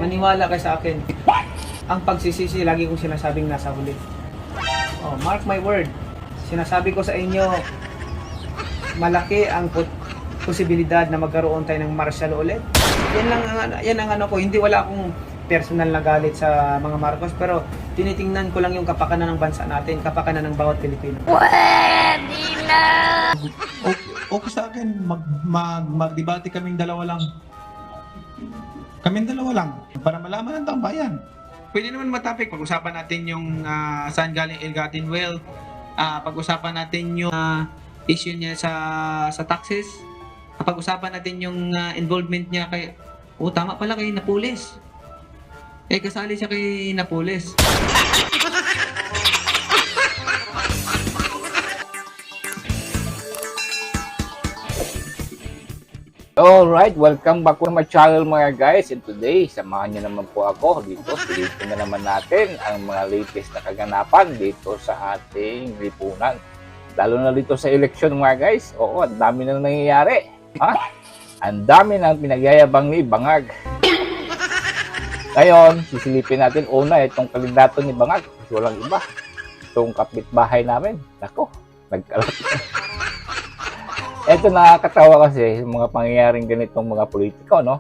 Maniwala kayo sa akin. Ang pagsisisi, lagi kong sinasabing nasa huli. Oh, mark my word. Sinasabi ko sa inyo, malaki ang posibilidad na magkaroon tayo ng martial law ulit. Yan ang ano ko, hindi wala akong personal na galit sa mga Marcos, pero tinitingnan ko lang yung kapakanan ng bansa natin, kapakanan ng bawat Pilipino. Pwede na! Okay sa akin, magdebate kaming dalawa lang. Kaming dalawa lang, para malaman ng taong bayan. Pwede naman matapik, pag-usapan natin yung saan galing ill-gotten wealth, pag-usapan natin yung issue niya sa taxes, pag-usapan natin yung involvement niya kay, tama pala kay Napoles. Kasali siya kay Napoles. Alright, welcome back to my channel mga guys. And today, samahan niyo naman po ako dito. Silipin na naman natin ang mga latest na kaganapan dito sa ating lipunan. Lalo na dito sa eleksyon mga guys. Oo, ang dami na nangyayari. Ang dami nang pinagyayabang ni Bangag. Ngayon, sisilipin natin una itong kandidato ni Bangag. Kasi walang iba. Itong kapitbahay namin. Nako, nagkalat. Ito nakakatawa kasi yung mga pangyayaring ganitong mga politiko, no?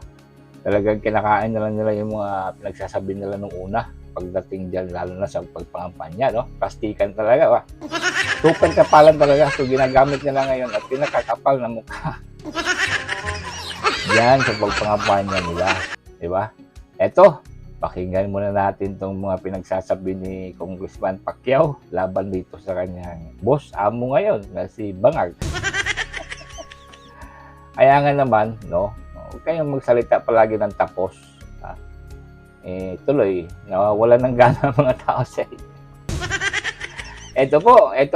Talagang kinakain na lang nila yung mga pinagsasabi nila nung una pagdating dyan, lalo na sa pagpangampanya, no? Plastikan talaga, super kapalan talaga. So, ginagamit nila ngayon at pinakakapal na mukha. Yan sa pagpangampanya nila. Diba? Eto, pakinggan muna natin itong mga pinagsasabi ni Congressman Pacquiao laban dito sa kanyang boss, amo ngayon na si Bangag. Kaya nga naman, no, huwag kayong magsalita palagi ng tapos. Tuloy, nawawalan ng gana ang mga tao sa inyo. Ito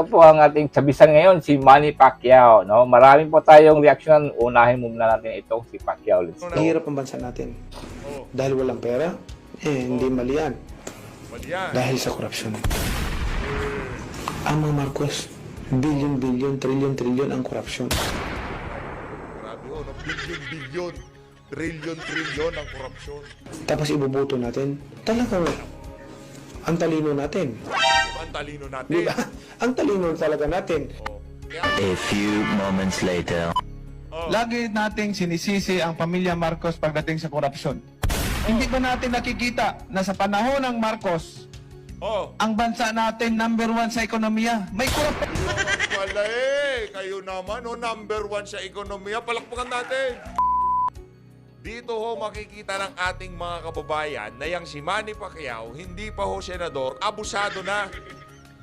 po ang ating sabisan ngayon, si Manny Pacquiao. No? Marami po tayong reaction. Unahin muna natin itong si Pacquiao. Ang hirap ang bansa natin. Dahil walang pera, hindi mali yan. Dahil sa korupsyon. Ang mga Marcos, billion, trillion ang korupsyon. Billion, trillion ang korupsyon. Tapos iboboto natin, talagang ang talino natin. Ang talino natin. Diba? Ang talino talaga natin. A few moments later. Lagi nating sinisisi ang pamilya Marcos pagdating sa korupsyon. Hindi ba natin nakikita na sa panahon ng Marcos, ang bansa natin number 1 sa ekonomiya? May korupsyon. Wala kayo naman, number 1 sa ekonomiya. Palakpakan natin. Dito makikita ng ating mga kababayan na yang si Manny Pacquiao, hindi pa senador, abusado na.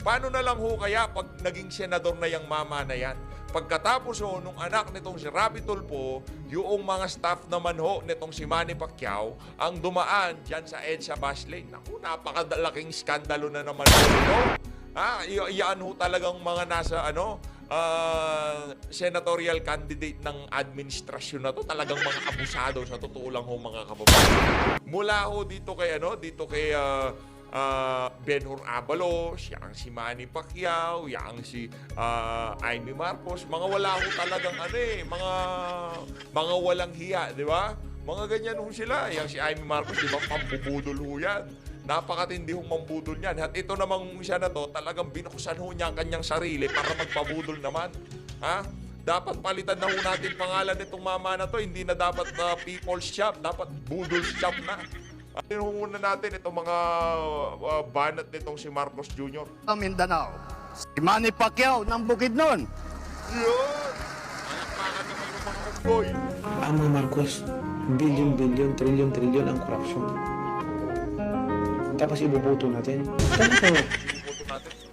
Paano na lang kaya pag naging senador na yang mama na yan? Pagkatapos nung anak nitong si Rapi Tulfo, yung mga staff naman nitong si Manny Pacquiao, ang dumaan dyan sa EDSA bus lane. Naku, napakalaking skandalo na naman ito. Iyan talagang mga nasa senatorial candidate ng administrasyon na to, talagang mga abusado sa totoo lang mga kababayan. Mula dito kay Benhur Abalos, yang si Manny Pacquiao, yang si Amy Marcos, mga wala talagang mga walang hiya, di ba? Mga ganyan sila. Yang si Amy Marcos, di ba, pambubudol yan. Napakatindi mambudol niyan. At ito namang siya na to, talagang binuksan niya ang kanyang sarili para magpabudol naman. Dapat palitan na natin pangalan nitong mama na to. Hindi na dapat people's shop, dapat budol shop na. Muna natin itong mga banat nitong si Marcos Jr. Mindanao, si Manny Pacquiao ng Bukidnon. Yun! Palakpakan naman yung mga unggoy. Ang mga Marcos, billion, trillion ang korupsyon. Tapos iboboto natin, talagang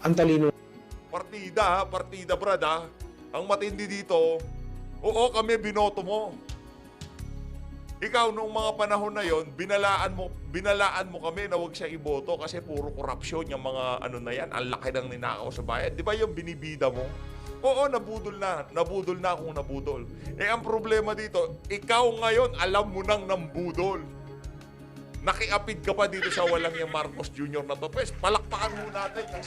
ang talino. Partida brad Ang matindi dito, kami binoto mo. Ikaw nung mga panahon na yon, binalaan mo kami na wag siya iboto kasi puro korupsyon yung mga na yan, ang laki ng ninakaw sa bayan. Di ba yung binibida mo? Oo, nabudol na akong nabudol. Ang problema dito, ikaw ngayon alam mo nang nambudol. Nakiapid ka pa dito sa walang yung Marcos Jr. na to. Pues, palakpakan mo natin yung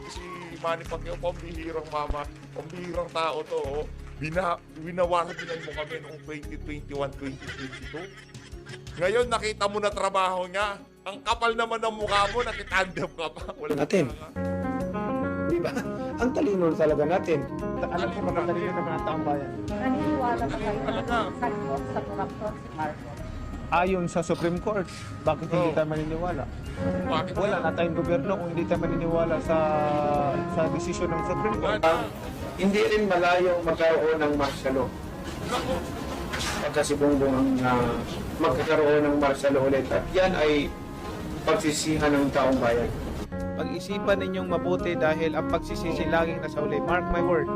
si Manny Pacquiao, pambihirang tao to. Winawardinan mo kami noong 2021, 2022. Ngayon, nakita mo na trabaho niya. Ang kapal naman ng mukha mo, nakitandem ka pa. Wala Natin. ka. Di ba? Ang talino talaga natin. Alam ko makatalino naman ang taong bayan. Naniniwala ba kayo Talaga. na sagot sa koruptor si Marcos? Ayon sa Supreme Court, bakit hindi Oo. tayo maniniwala? Bakit Wala na tayong gobyerno kung hindi tayo maniniwala sa desisyon ng Supreme Court. Hindi rin malayo magkaroon ng martial law. Naku, Pagka si Bongbong ang magkakaroon ng martial law ulit. At yan ay pagsisihan ng taong bayan. Pag-isipan ninyong mabuti dahil ang pagsisisi laging nasa uli. Mark my word.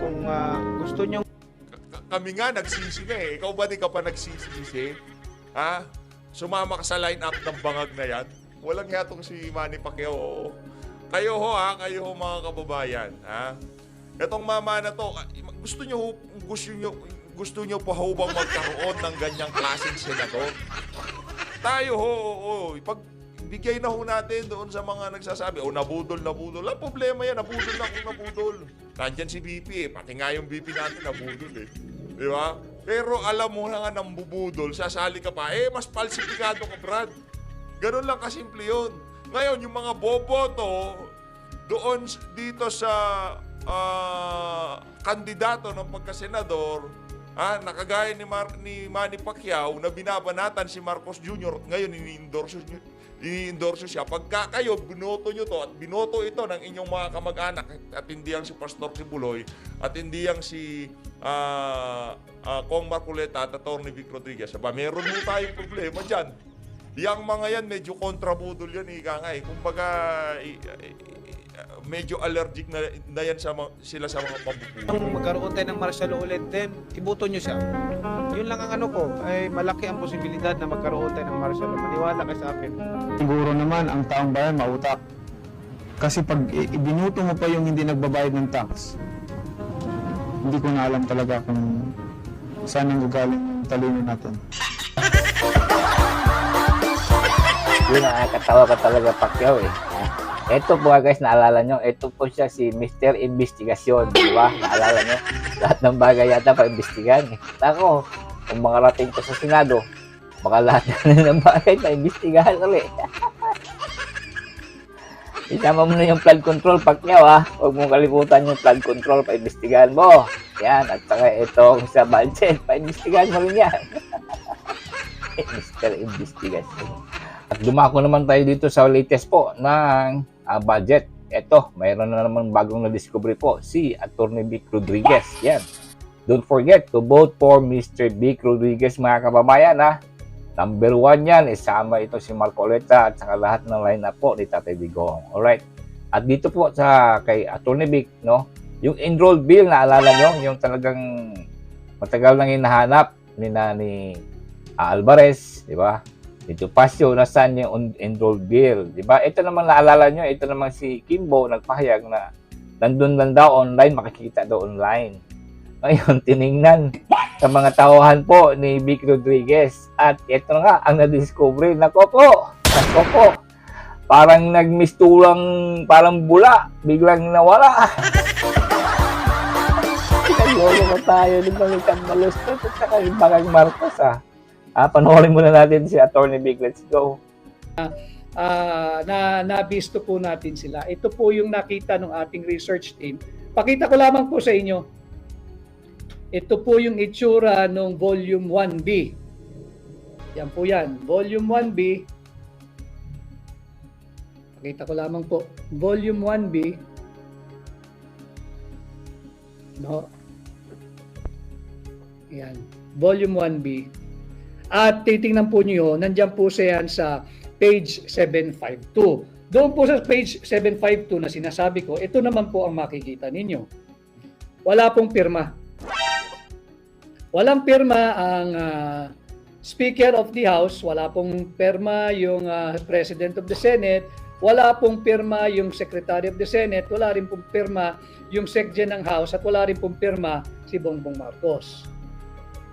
Kung gusto nyo kami nga nagsisi na eh. Ikaw ba di ka pa nagsisisi? Ha? Sumama ka sa line-up ng bangag na yan? Walang yatong si Manny Pacquiao. Kayo ho ha, kayo ho mga kababayan. Ha? Itong mama na to, gusto nyo pa ho bang magkaroon ng ganyang klaseng senador? Tayo ho, pag bigay na ho natin doon sa mga nagsasabi, nabudol. Ang problema yan, nabudol na kung nabudol. Nandyan si BP pati nga yung BP natin nabudol eh. Di ba? Pero alam mo na nga nang bubudol, sasali ka pa, mas falsifikado ka, Brad. Ganun lang kasimple yun. Ngayon, yung mga boboto doon dito sa kandidato ng pagkasenador, nakagaya ni Manny Pacquiao na binabanatan si Marcos Jr. Ngayon, ini-endorse siya. Pagka kayo, binoto nyo to at binoto ito ng inyong mga kamag-anak at hindi yang si Pastor Kibuloy at hindi yang si Kong Marcoleta at Atty. Vic Rodriguez. Meron mo tayong problema dyan. Yang mga yan, medyo kontrabudol yan, ika nga eh. Kumbaga, medyo allergic na yan sila sa mga pambubuhay. kung magkaroon tayo ng martial law ulit, then iboto nyo siya. Yun lang ang ano ko, ay malaki ang posibilidad na magkaroon tayo ng martial law. Maniwala kayo sa akin. Siguro naman ang taong bayan mautak. Kasi pag ibinuto mo pa yung hindi nagbabayad ng tax, hindi ko na alam talaga kung saan ang gagaling yung talino natin. Yun, nakakatawa ka talaga, Pacquiao eh. Ito po guys, naalala nyo, ito po siya si Mr. Investigasyon, di ba? Naalala nyo? Lahat ng bagay yata pa-imbestigan eh. Ako, kung makarating ko sa Senado, baka lahat ng bagay pa-imbestigahan ulit. Isama mo na yung flood control, Pacquiao ha. Huwag mong kalimutan yung flood control, pa-imbestigahan mo. Yan, at saka itong sa budget, pa-imbestigahan mo rin yan. Mr. Investigasyon. At dumako naman tayo dito sa latest po ng budget. Ito, mayroon na naman bagong na-discover po, si Atty. Vic Rodriguez. Yan. Don't forget to vote for Mr. Vic Rodriguez, mga kababayan ha. Number 1 yan, isama ito si Marcoleta at saka lahat ng lineup po ni Tatay Digong. Alright. At dito po sa kay Atty. Vic, no, yung enrolled bill, naalala nyo, yung talagang matagal nang hinahanap ni Alvarez, di ba? Dito Pasio, nasaan yung enrolled bill, di ba? Ito naman naalala nyo, ito naman si Kimbo nagpahayag na nandun lang daw online, makikita daw online. Ngayon, tiningnan sa mga tauhan po ni Vic Rodriguez. At ito nga, ang na-discover, nako po, parang nagmistulang, parang bula, biglang nawala. Naglolo ko tayo, di ba, may Malustot at saka yung Bagay Marcos panoorin muna natin si Atty. Vic. Let's go. Nabisto po natin sila. Ito po yung nakita ng ating research team. Pakita ko lamang po sa inyo. Ito po yung itsura ng Volume 1B. Yan po yan. Volume 1B. Pakita ko lamang po. Volume 1B. No? Yan. Volume 1B. At titingnan po niyo, nandiyan po siya sa page 752. Doon po sa page 752 na sinasabi ko, ito naman po ang makikita ninyo. Wala pong pirma. Walang pirma ang Speaker of the House, wala pong pirma yung President of the Senate, wala pong pirma yung Secretary of the Senate, wala rin pong pirma yung Secgen ng House, at wala rin pong pirma si Bongbong Marcos.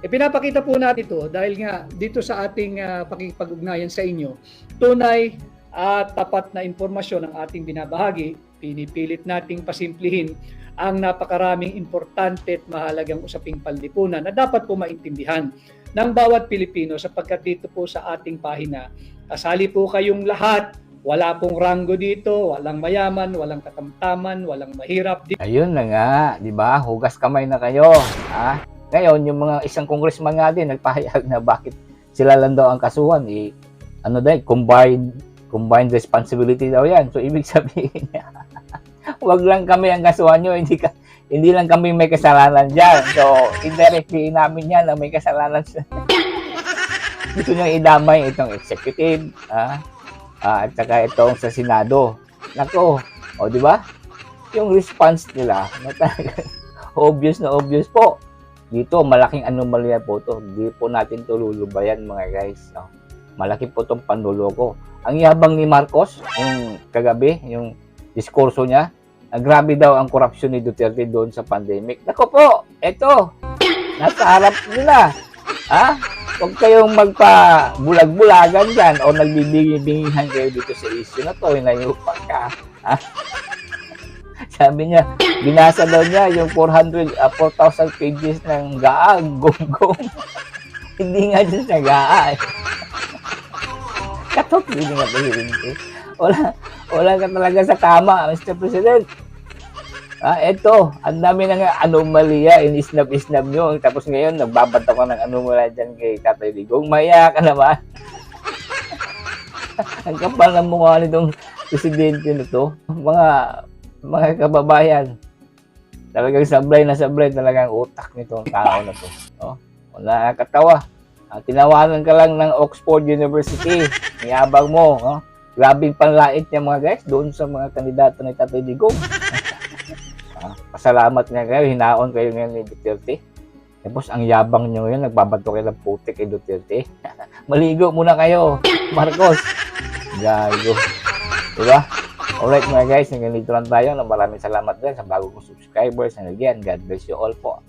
Pinapakita po natin ito dahil nga dito sa ating pakikipag-ugnayan sa inyo, tunay at tapat na impormasyon ang ating binabahagi. Pinipilit nating pasimplihin ang napakaraming importante at mahalagang usaping panlipunan na dapat po maintindihan. ng bawat Pilipino sapagkat dito po sa ating pahina, kasali po kayong lahat. Wala pong ranggo dito, walang mayaman, walang katamtaman, walang mahirap. Ayun na nga, di ba? Hugas kamay na kayo. Ha? Ngayon, yung mga isang congressman nga din, nagpahayag na bakit sila lang daw ang kasuhan. Combined responsibility daw yan. So, ibig sabihin niya, wag lang kami ang kasuhan nyo, hindi lang kami may kasalanan dyan. So, indirectly namin yan na may kasalanan sila. Gusto niyang idamay itong executive, at saka itong sa Senado. Nako, o di ba? Yung response nila, na talagang obvious na obvious po. Dito, malaking anomalya po to. Hindi po natin to lulubayan mga guys. No? Malaki po itong panluloko. Ang yabang ni Marcos, yung kagabi, yung diskurso niya, grabe daw ang korupsyon ni Duterte doon sa pandemic. Nako po, eto, nasa harap nila. Huwag kayong magpa-bulag-bulagan dyan o nagbibingi-bingihan kayo dito sa issue na to, hinayupan ka. Sabi niya, binasa daw niya yung 4,000 pages ng GAA, gonggong. Hindi nga dyan sa GAA. Katot, hindi nga pahirinti. Wala ka talaga sa tama, Mr. President. Eto, ang dami na nga anomalya, in-snap nyo. Tapos ngayon, nagbabanta ko ng anomalya dyan kay Tatay Digong. Maya ka naman. Ang kapal ng mukha nitong presidente na to. Mga kababayan, talagang sablay na sablay talagang utak nitong tao na to. Wala katawa. Tinawanan ka lang ng Oxford University. Niyabang mo. Grabing panlait niya mga guys doon sa mga kandidato ni Tatay Digong. Pasalamat nga kayo, hinaon kayo ngayon ni Duterte. Tapos ang yabang nyo ngayon, nagbabato kayo ng putik kay Duterte. Maligo muna kayo, Marcos. Gago. Diba? Alright mga guys, hanggang dito lang tayo. Maraming salamat din sa bago kong subscribers. And again, God bless you all po.